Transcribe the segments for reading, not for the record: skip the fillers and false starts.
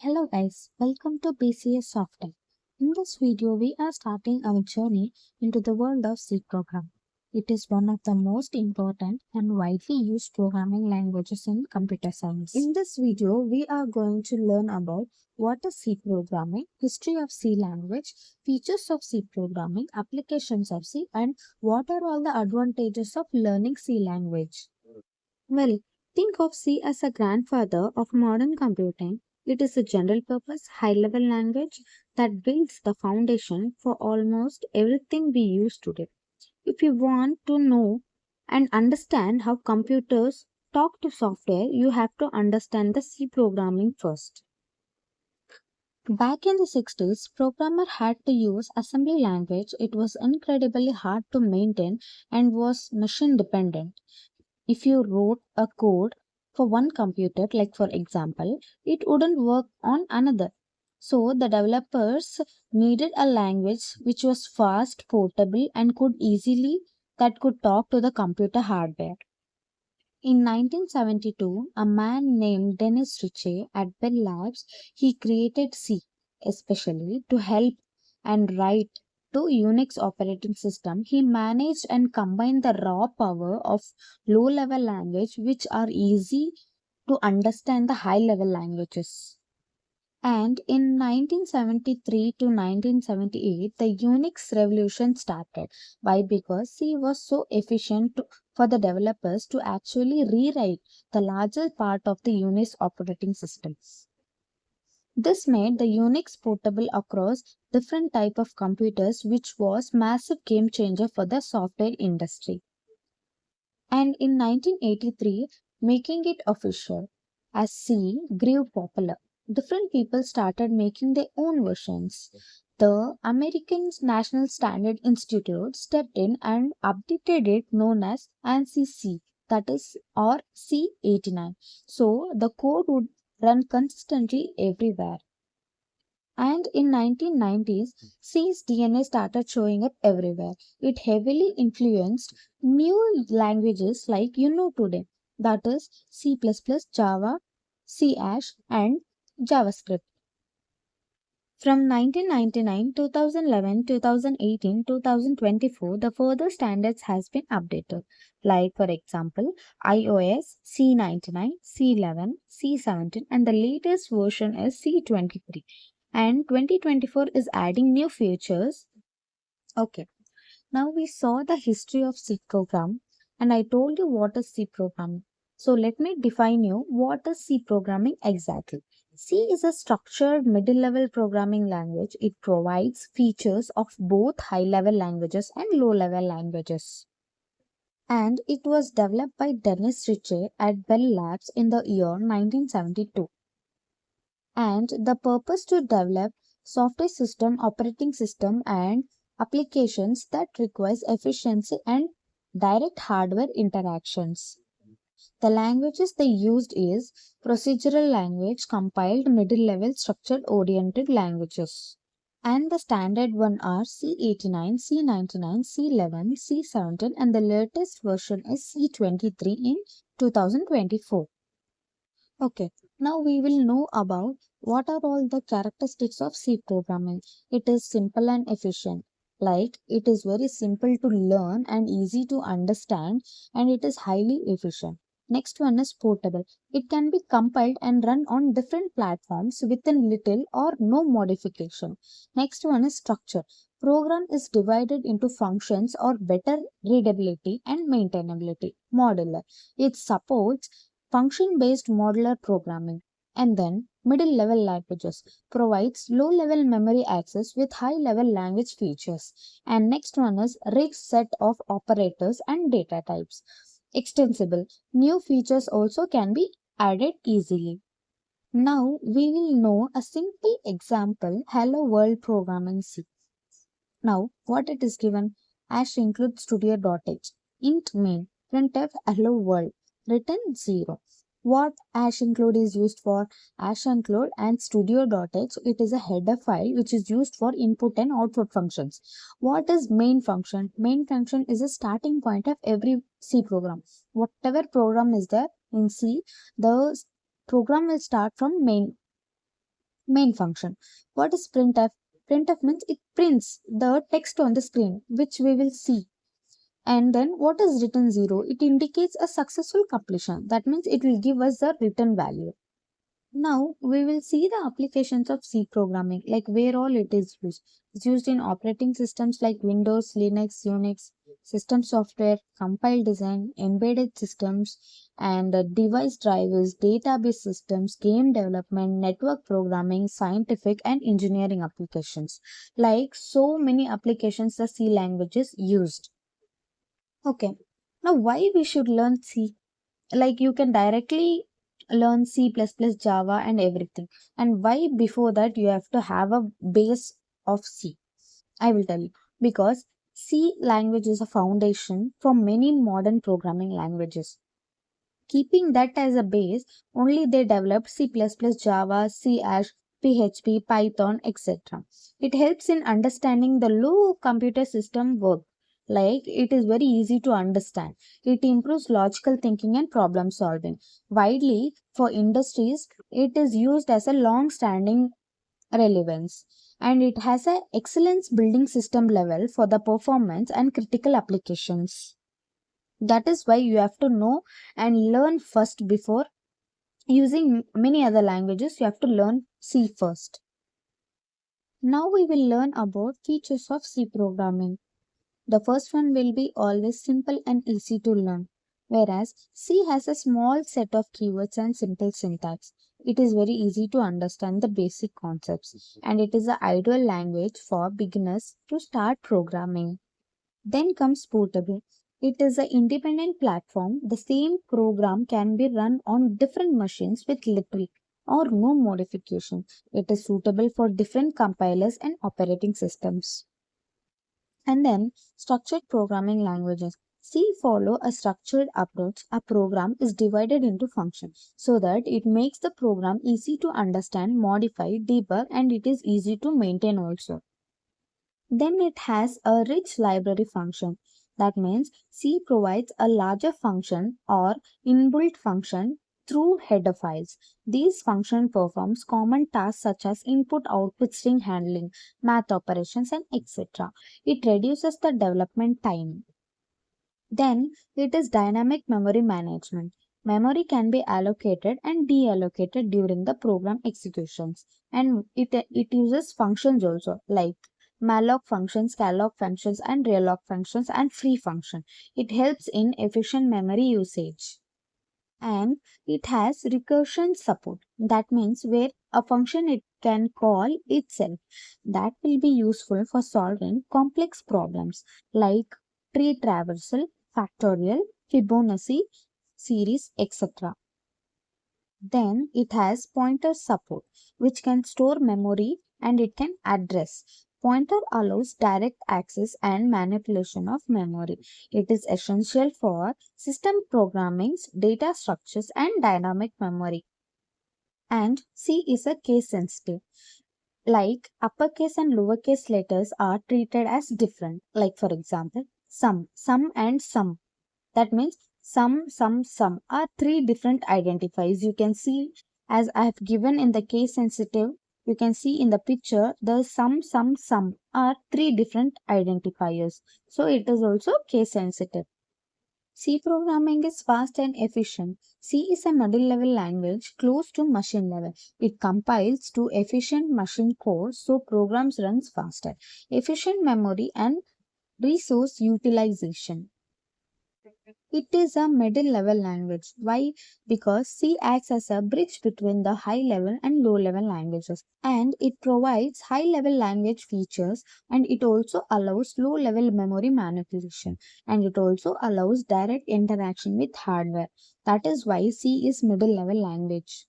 Hello guys, welcome to BcaSoftTech. In this video, we are starting our journey into the world of C program. It is one of the most important and widely used programming languages in computer science. In this video, we are going to learn about what is C programming, history of C language, features of C programming, applications of C, and what are all the advantages of learning C language. Well, think of C as a grandfather of modern computing. It is a general purpose, high level language that builds the foundation for almost everything we use today. If you want to know and understand how computers talk to software, you have to understand the C programming first. Back in the 60s, programmer had to use assembly language. It was incredibly hard to maintain and was machine dependent. If you wrote a code for one computer, like for example, it wouldn't work on another. So the developers needed a language which was fast, portable, and could talk to the computer hardware. In 1972, a man named Dennis Ritchie at Bell Labs, he created C, especially to help and write to Unix operating system. He managed and combined the raw power of low-level language which are easy to understand the high-level languages. And in 1973 to 1978, the Unix revolution started. Why? Because C was so efficient for the developers to actually rewrite the larger part of the Unix operating system. This made the Unix portable across different type of computers, which was massive game changer for the software industry. And in 1983, making it official, as C grew popular, different people started making their own versions. The American National Standard Institute stepped in and updated it known as ANSI C, that is, or C89. So the code would run consistently everywhere. And in 1990s, C's DNA started showing up everywhere. It heavily influenced new languages like you know today, that is C++, Java, C Hash, and JavaScript. From 1999, 2011, 2018, 2024, the further standards has been updated. Like for example, iOS C99, C11, C17 and the latest version is C23. And 2024 is adding new features. Okay, now we saw the history of C program and I told you what is C programming. So let me define you what is C programming exactly. C is a structured middle-level programming language. It provides features of both high-level languages and low-level languages. And it was developed by Dennis Ritchie at Bell Labs in the year 1972. And the purpose to develop software system, operating system, and applications that requires efficiency and direct hardware interactions. The languages they used is procedural language, compiled, middle-level, structure-oriented languages. And the standard one are C89, C99, C11, C17 and the latest version is C23 in 2024. Okay, now we will know about what are all the characteristics of C programming. It is simple and efficient. Like it is very simple to learn and easy to understand and it is highly efficient. Next one is portable. It can be compiled and run on different platforms within little or no modification. Next one is structure. Program is divided into functions or better readability and maintainability. Modular. It supports function-based modular programming. And then middle-level languages provides low-level memory access with high-level language features. And next one is rich set of operators and data types. Extensible. New features also can be added easily. Now we will know a simple example Hello World program in C. Now what it is given hash include studio.h int main printf hello world return 0. What hash include is used for? Hash include and studio.h, it is a header file which is used for input and output functions. What is main function? Main function is a starting point of every C program. Whatever program is there in C, the program will start from main. Main function. What is printf? Printf means it prints the text on the screen, which we will see. And then what is return 0? It indicates a successful completion. That means it will give us the return value. Now we will see the applications of C programming, like where all it is used. It's used in operating systems like Windows, Linux, Unix, system software, compile design, embedded systems, and device drivers, database systems, game development, network programming, scientific and engineering applications. Like so many applications the C language is used. Okay. Now why we should learn C? Like you can directly learn C++, Java and everything. And why before that you have to have a base of C? I will tell you. Because C language is a foundation for many modern programming languages. Keeping that as a base, only they developed C++, Java, C Hash, PHP, Python, etc. It helps in understanding the low computer system work. Like it is very easy to understand. It improves logical thinking and problem solving. Widely for industries, it is used as a long standing relevance, and it has a excellence building system level for the performance and critical applications. That is why you have to know and learn first before using many other languages. You have to learn C first. Now we will learn about features of C programming. The first one will be always simple and easy to learn, whereas C has a small set of keywords and simple syntax. It is very easy to understand the basic concepts, and it is the ideal language for beginners to start programming. Then comes Portable. It is an independent platform. The same program can be run on different machines with little or no modification. It is suitable for different compilers and operating systems. And then structured programming languages. C follow a structured approach. A program is divided into functions so that it makes the program easy to understand, modify, debug, and it is easy to maintain also. Then it has a rich library function. That means C provides a larger function or inbuilt function through header files. These function performs common tasks such as input output string handling, math operations and etc. It reduces the development time. Then it is dynamic memory management. Memory can be allocated and deallocated during the program executions, and it uses functions also like malloc functions, calloc functions and realloc functions and free function. It helps in efficient memory usage. And it has recursion support. That means where a function it can call itself. That will be useful for solving complex problems like tree traversal, factorial, Fibonacci series, etc. Then it has pointer support, which can store memory and it can address. Pointer allows direct access and manipulation of memory. It is essential for system programming, data structures, and dynamic memory. And C is a case sensitive. Like uppercase and lowercase letters are treated as different. Like for example, sum and sum. That means sum are three different identifiers. You can see as I have given in the case sensitive, you can see in the picture the sum are three different identifiers. So it is also case sensitive. C programming is fast and efficient. C is a middle level language close to machine level. It compiles to efficient machine code so programs runs faster. Efficient memory and resource utilization. It is a middle level language. Why? Because C acts as a bridge between the high level and low level languages, and it provides high level language features, and it also allows low level memory manipulation, and it also allows direct interaction with hardware. That is why C is middle level language.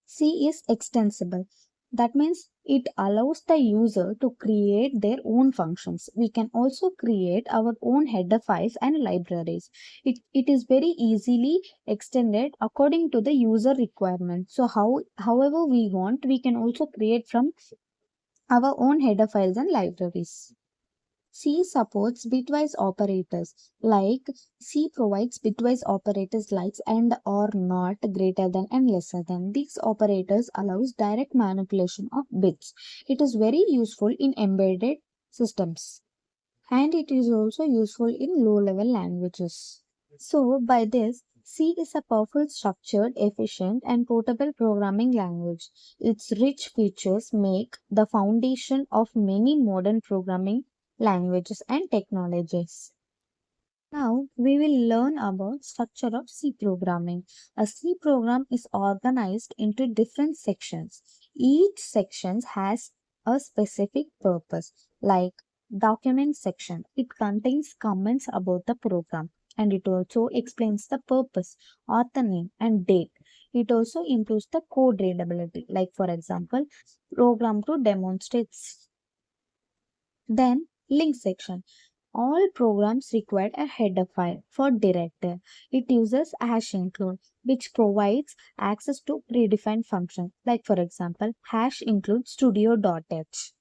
C is extensible. That means it allows the user to create their own functions. We can also create our own header files and libraries. It is very easily extended according to the user requirement. So however we want, we can also create from our own header files and libraries. C supports bitwise operators like C provides bitwise operators like and or not, greater than and lesser than. These operators allows direct manipulation of bits. It is very useful in embedded systems and it is also useful in low level languages. So, by this, C is a powerful, structured, efficient, and portable programming language. Its rich features make the foundation of many modern programming languages and technologies. Now we will learn about structure of C programming. A C program is organized into different sections. Each section has a specific purpose, like document section. It contains comments about the program and it also explains the purpose, author name and date. It also improves the code readability, like for example, program to demonstrate. Then link section. All programs require a header file for directory. It uses hash include, which provides access to predefined functions. Like for example, hash include studio.h.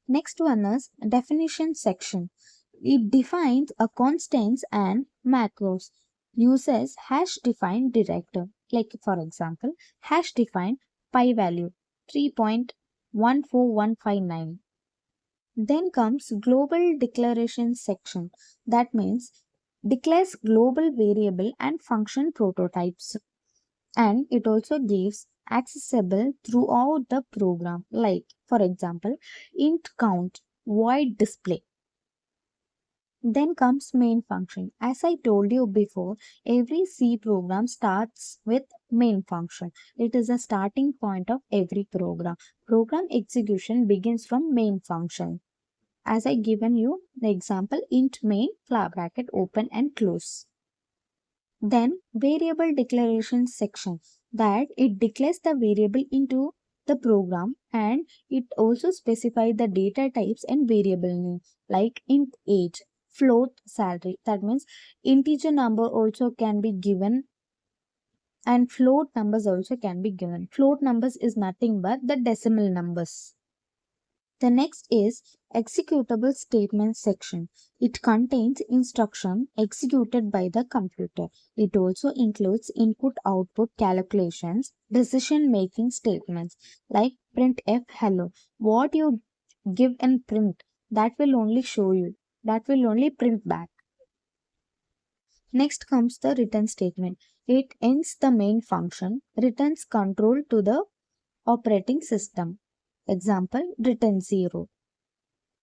Next one is definition section. It defines a constants and macros. Uses hash defined director. Like for example, hash defined pi value 3.14159. Then comes global declaration section. That means declares global variable and function prototypes. And it also gives accessible throughout the program. Like for example, int count, void display. Then comes main function. As I told you before, every C program starts with main function. It is a starting point of every program. Program execution begins from main function. As I given you the example, int main flat bracket open and close. Then variable declaration section, that it declares the variable into the program and it also specifies the data types and variable name, like int age, float salary. That means integer number also can be given and float numbers also can be given. Float numbers is nothing but the decimal numbers. The next is executable statement section. It contains instruction executed by the computer. It also includes input-output calculations, decision-making statements like printf hello. What you give and print, that will only show you. That will only print back. Next comes the return statement. It ends the main function, returns control to the operating system. Example, return 0.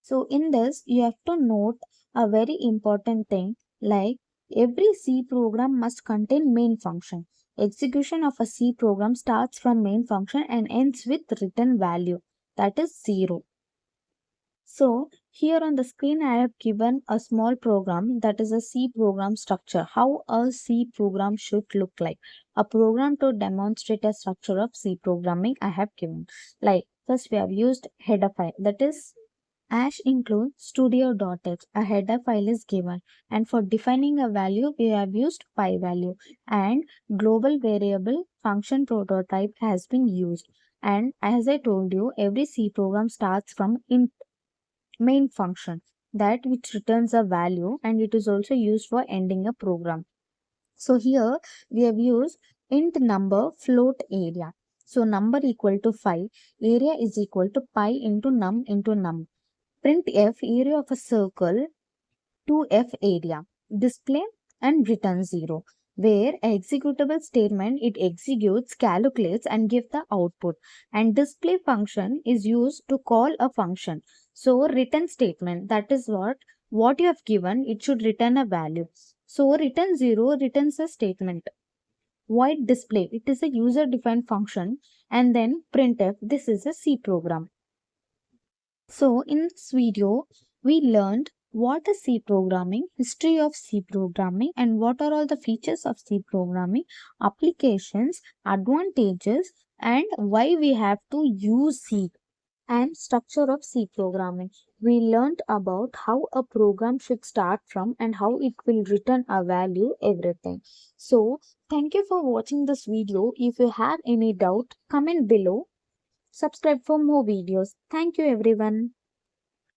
So in this, you have to note a very important thing, like every C program must contain main function. Execution of a C program starts from main function and ends with return value, that is 0. So here on the screen I have given a small program, that is a C program structure. How a C program should look like. A program to demonstrate a structure of C programming I have given. Like first we have used header file, that is hash include studio.h. A header file is given and for defining a value we have used pi value and global variable function prototype has been used. And as I told you, every C program starts from int main function, that which returns a value and it is also used for ending a program. So here we have used int number float area. So number equal to 5, area is equal to pi into num. Print f area of a circle to f area, display and return 0. Where a executable statement, it executes, calculates and give the output, and display function is used to call a function. So return statement, that is what you have given, it should return a value. So return 0 returns a statement. Void display, it is a user defined function, and then printf, this is a C program. So in this video, we learned what is C programming, history of C programming, and what are all the features of C programming, applications, advantages, and why we have to use C, and structure of C programming. We learned about how a program should start from and how it will return a value, everything. So thank you for watching this video. If you have any doubt, comment below. Subscribe for more videos. Thank you everyone.